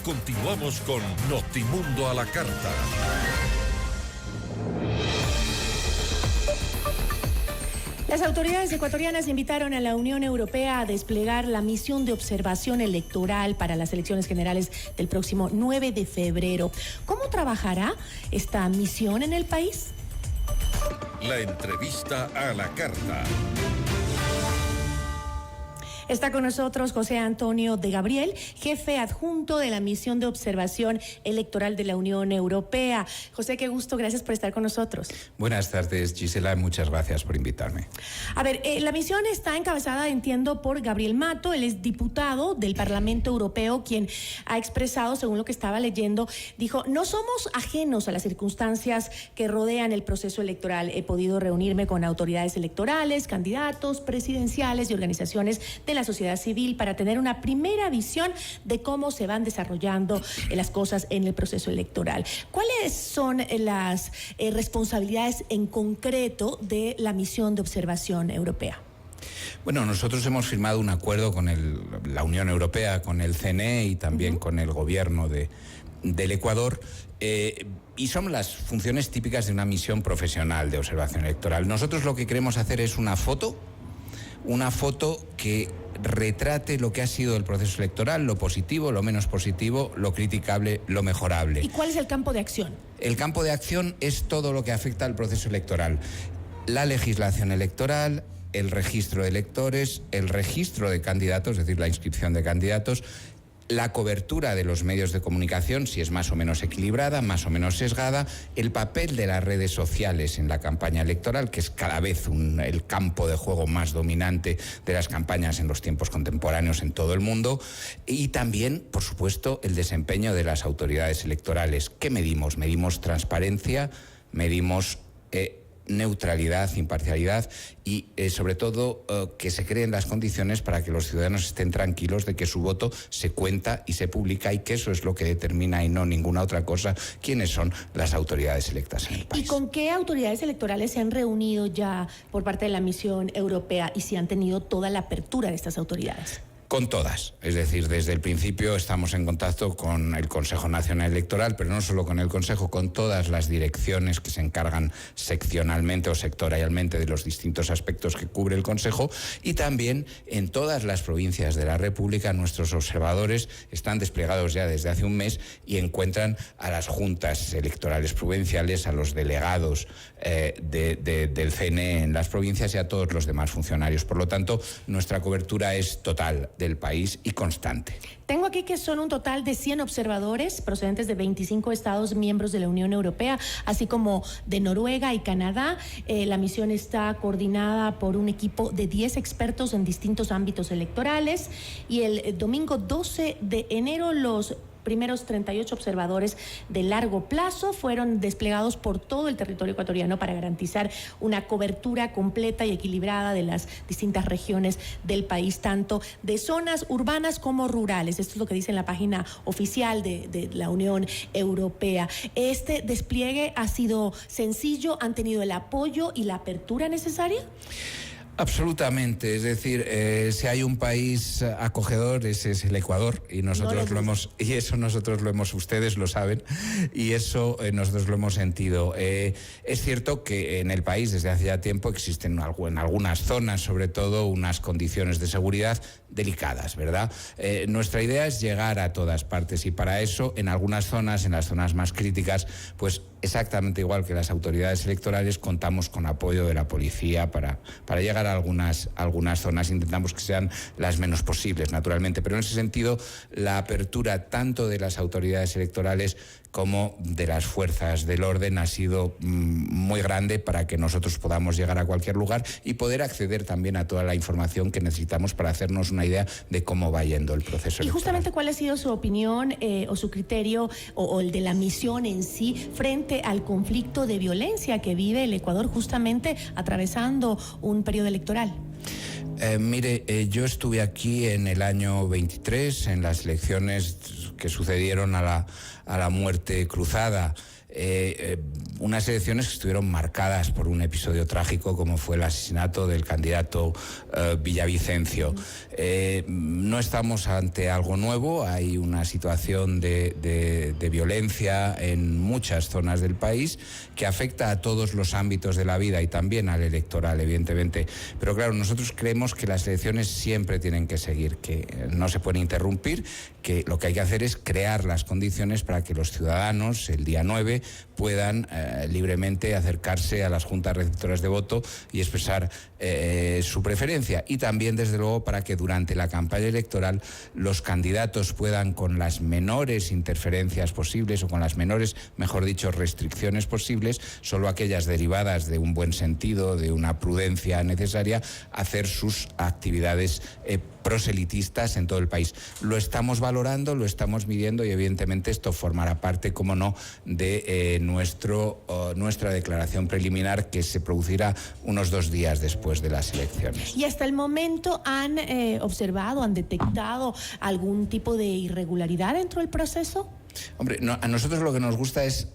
Continuamos con Notimundo a la Carta. Las autoridades ecuatorianas invitaron a la Unión Europea a desplegar la misión de observación electoral para las elecciones generales del próximo 9 de febrero. ¿Cómo trabajará esta misión en el país? La entrevista a la carta. Está con nosotros José Antonio de Gabriel, jefe adjunto de la misión de observación electoral de la Unión Europea. José, qué gusto, gracias por estar con nosotros. Buenas tardes, Gisela, muchas gracias por invitarme. A ver, la misión está encabezada, entiendo, por Gabriel Mato. Él es diputado del Parlamento Europeo, quien ha expresado, según lo que estaba leyendo, dijo: no somos ajenos a las circunstancias que rodean el proceso electoral. He podido reunirme con autoridades electorales, candidatos presidenciales y organizaciones de la sociedad civil para tener una primera visión de cómo se van desarrollando las cosas en el proceso electoral. ¿Cuáles son las responsabilidades en concreto de la misión de observación europea? Bueno, nosotros hemos firmado un acuerdo con la Unión Europea, con el CNE y también con el gobierno del Ecuador, y son las funciones típicas de una misión profesional de observación electoral. Nosotros lo que queremos hacer es una foto que retrate lo que ha sido el proceso electoral, lo positivo, lo menos positivo, lo criticable, lo mejorable. ¿Y cuál es el campo de acción? El campo de acción es todo lo que afecta al proceso electoral. La legislación electoral, el registro de electores, el registro de candidatos, es decir, la inscripción de candidatos, la cobertura de los medios de comunicación, si es más o menos equilibrada, más o menos sesgada, el papel de las redes sociales en la campaña electoral, que es cada vez el campo de juego más dominante de las campañas en los tiempos contemporáneos en todo el mundo, y también, por supuesto, el desempeño de las autoridades electorales. ¿Qué medimos? Medimos transparencia, medimos neutralidad, imparcialidad y sobre todo que se creen las condiciones para que los ciudadanos estén tranquilos de que su voto se cuenta y se publica, y que eso es lo que determina y no ninguna otra cosa quiénes son las autoridades electas en el país. ¿Y con qué autoridades electorales se han reunido ya por parte de la misión europea y si han tenido toda la apertura de estas autoridades? Con todas, es decir, desde el principio estamos en contacto con el Consejo Nacional Electoral, pero no solo con el Consejo, con todas las direcciones que se encargan seccionalmente o sectorialmente de los distintos aspectos que cubre el Consejo, y también en todas las provincias de la República. Nuestros observadores están desplegados ya desde hace un mes y encuentran a las juntas electorales provinciales, a los delegados del CNE en las provincias y a todos los demás funcionarios. Por lo tanto, nuestra cobertura es total del país y constante. Tengo aquí que son un total de 100 observadores procedentes de 25 estados miembros de la Unión Europea, así como de Noruega y Canadá. La misión está coordinada por un equipo de 10 expertos en distintos ámbitos electorales, y el domingo 12 de enero los primeros 38 observadores de largo plazo fueron desplegados por todo el territorio ecuatoriano para garantizar una cobertura completa y equilibrada de las distintas regiones del país, tanto de zonas urbanas como rurales. Esto es lo que dice en la página oficial de la Unión Europea. ¿Este despliegue ha sido sencillo? ¿Han tenido el apoyo y la apertura necesaria? Absolutamente, es decir, si hay un país acogedor, ese es el Ecuador, y nosotros nosotros lo hemos, ustedes lo saben, y eso nosotros lo hemos sentido. Es cierto que en el país desde hace ya tiempo existen en algunas zonas, sobre todo, unas condiciones de seguridad delicadas, ¿verdad? Nuestra idea es llegar a todas partes, y para eso, en algunas zonas, en las zonas más críticas, pues exactamente igual que las autoridades electorales, contamos con apoyo de la policía para llegar a algunas zonas. Intentamos que sean las menos posibles, naturalmente, pero en ese sentido la apertura tanto de las autoridades electorales como de las fuerzas del orden ha sido muy grande para que nosotros podamos llegar a cualquier lugar y poder acceder también a toda la información que necesitamos para hacernos una idea de cómo va yendo el proceso electoral. Y justamente, ¿cuál ha sido su opinión o su criterio o el de la misión en sí frente al conflicto de violencia que vive el Ecuador justamente atravesando un periodo electoral? Mire, yo estuve aquí en el año 23, en las elecciones que sucedieron a la muerte cruzada unas elecciones que estuvieron marcadas por un episodio trágico como fue el asesinato del candidato Villavicencio. No estamos ante algo nuevo, hay una situación de violencia en muchas zonas del país que afecta a todos los ámbitos de la vida y también al electoral, evidentemente. Pero claro, nosotros creemos que las elecciones siempre tienen que seguir, que no se pueden interrumpir, que lo que hay que hacer es crear las condiciones para que los ciudadanos el día 9 puedan libremente acercarse a las juntas receptoras de voto y expresar su preferencia. Y también, desde luego, para que durante la campaña electoral los candidatos puedan, con las menores interferencias posibles o con las menores, mejor dicho, restricciones posibles, solo aquellas derivadas de un buen sentido, de una prudencia necesaria, hacer sus actividades proselitistas en todo el país. Lo estamos valorando, lo estamos midiendo y evidentemente esto formará parte, como no, de nuestra declaración preliminar, que se producirá unos 2 días después de las elecciones. ¿Y hasta el momento han observado, han detectado algún tipo de irregularidad dentro del proceso? Hombre, a nosotros lo que nos gusta es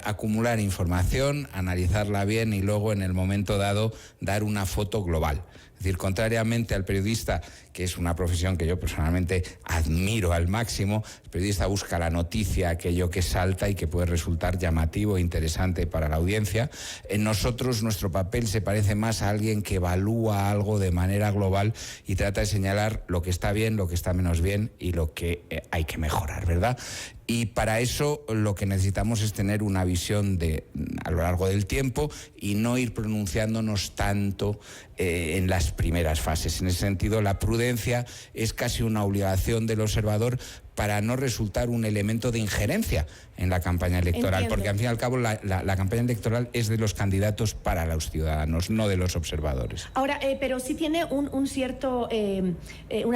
acumular información, analizarla bien y luego, en el momento dado, dar una foto global. Es decir, contrariamente al periodista, que es una profesión que yo personalmente admiro al máximo, el periodista busca la noticia, aquello que salta y que puede resultar llamativo e interesante para la audiencia. En nosotros, nuestro papel se parece más a alguien que evalúa algo de manera global y trata de señalar lo que está bien, lo que está menos bien y lo que hay que mejorar, ¿verdad? Y para eso lo que necesitamos es tener una visión a lo largo del tiempo y no ir pronunciándonos tanto en las primeras fases. En ese sentido, la prudencia es casi una obligación del observador para no resultar un elemento de injerencia en la campaña electoral. Entiendo. Porque al fin y al cabo la campaña electoral es de los candidatos para los ciudadanos, no de los observadores. Ahora, pero sí tiene una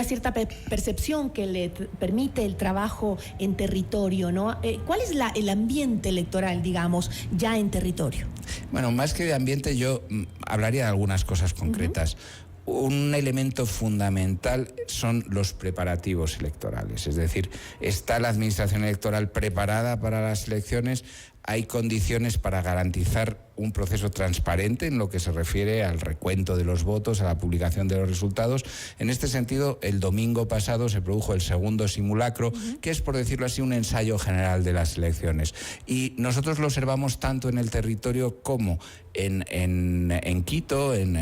cierta percepción que le permite el trabajo en territorio, ¿no? ¿Cuál es el ambiente electoral, digamos, ya en territorio? Bueno, más que de ambiente, yo hablaría de algunas cosas concretas. Un elemento fundamental son los preparativos electorales, es decir, ¿está la administración electoral preparada para las elecciones? ¿Hay condiciones para garantizar un proceso transparente en lo que se refiere al recuento de los votos, a la publicación de los resultados? En este sentido, el domingo pasado se produjo el segundo simulacro, que es, por decirlo así, un ensayo general de las elecciones. Y nosotros lo observamos tanto en el territorio como en Quito, en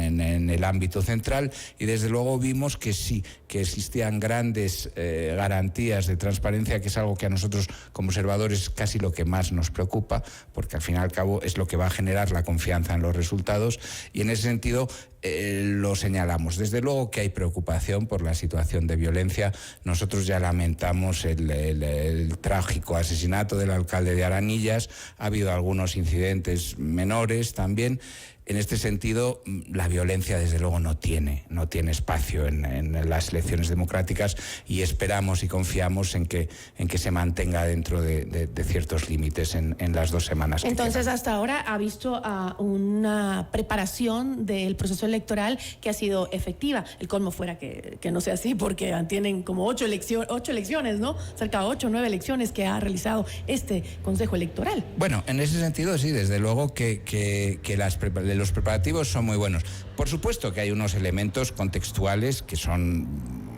el ámbito central, y desde luego vimos que sí, que existían grandes garantías de transparencia, que es algo que a nosotros como observadores casi lo que más nos preocupa, porque al fin y al cabo es lo que va a generar la confianza en los resultados, y en ese sentido lo señalamos. Desde luego que hay preocupación por la situación de violencia. Nosotros ya lamentamos el trágico asesinato del alcalde de Aranillas. Ha habido algunos incidentes menores también. En este sentido, la violencia, desde luego, no tiene espacio en las elecciones democráticas, y esperamos y confiamos en que se mantenga dentro de ciertos límites en las 2 semanas. Entonces, hasta ahora ha visto una preparación del proceso electoral que ha sido efectiva. El colmo fuera que no sea así, porque tienen como 8 elecciones, ¿no? Cerca de 8 o 9 elecciones que ha realizado este Consejo Electoral. Bueno, en ese sentido sí, desde luego que los preparativos son muy buenos. Por supuesto que hay unos elementos contextuales que son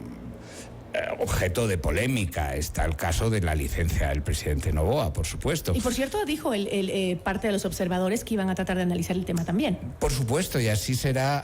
objeto de polémica. Está el caso de la licencia del presidente Noboa, por supuesto. Y por cierto, dijo parte de los observadores que iban a tratar de analizar el tema también. Por supuesto, y así será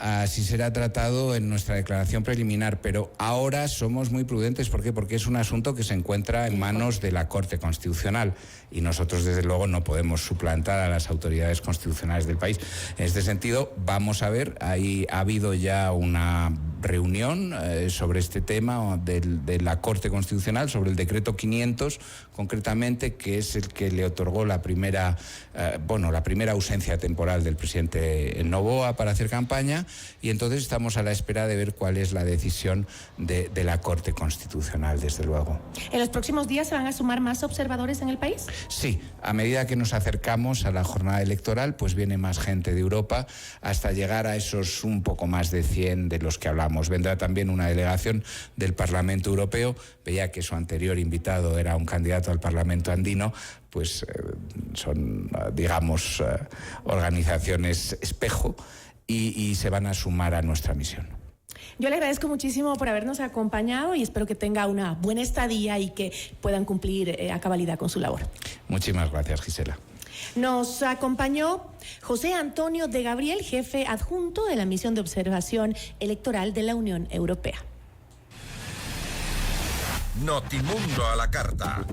tratado en nuestra declaración preliminar, pero ahora somos muy prudentes. ¿Por qué? Porque es un asunto que se encuentra en manos de la Corte Constitucional y nosotros, desde luego, no podemos suplantar a las autoridades constitucionales del país. En este sentido, vamos a ver, ha habido ya una reunión sobre este tema de la Corte Constitucional, sobre el decreto 500, concretamente, que es el que le otorgó la primera ausencia temporal del presidente Noboa para hacer campaña, y entonces estamos a la espera de ver cuál es la decisión de la Corte Constitucional, desde luego. ¿En los próximos días se van a sumar más observadores en el país? Sí, a medida que nos acercamos a la jornada electoral, pues viene más gente de Europa, hasta llegar a esos un poco más de 100 de los que hablamos digamos. Vendrá también una delegación del Parlamento Europeo. Veía que su anterior invitado era un candidato al Parlamento andino, pues son, digamos, organizaciones espejo y se van a sumar a nuestra misión. Yo le agradezco muchísimo por habernos acompañado y espero que tenga una buena estadía y que puedan cumplir a cabalidad con su labor. Muchísimas gracias, Gisela. Nos acompañó José Antonio de Gabriel, jefe adjunto de la Misión de Observación Electoral de la Unión Europea. Notimundo a la carta.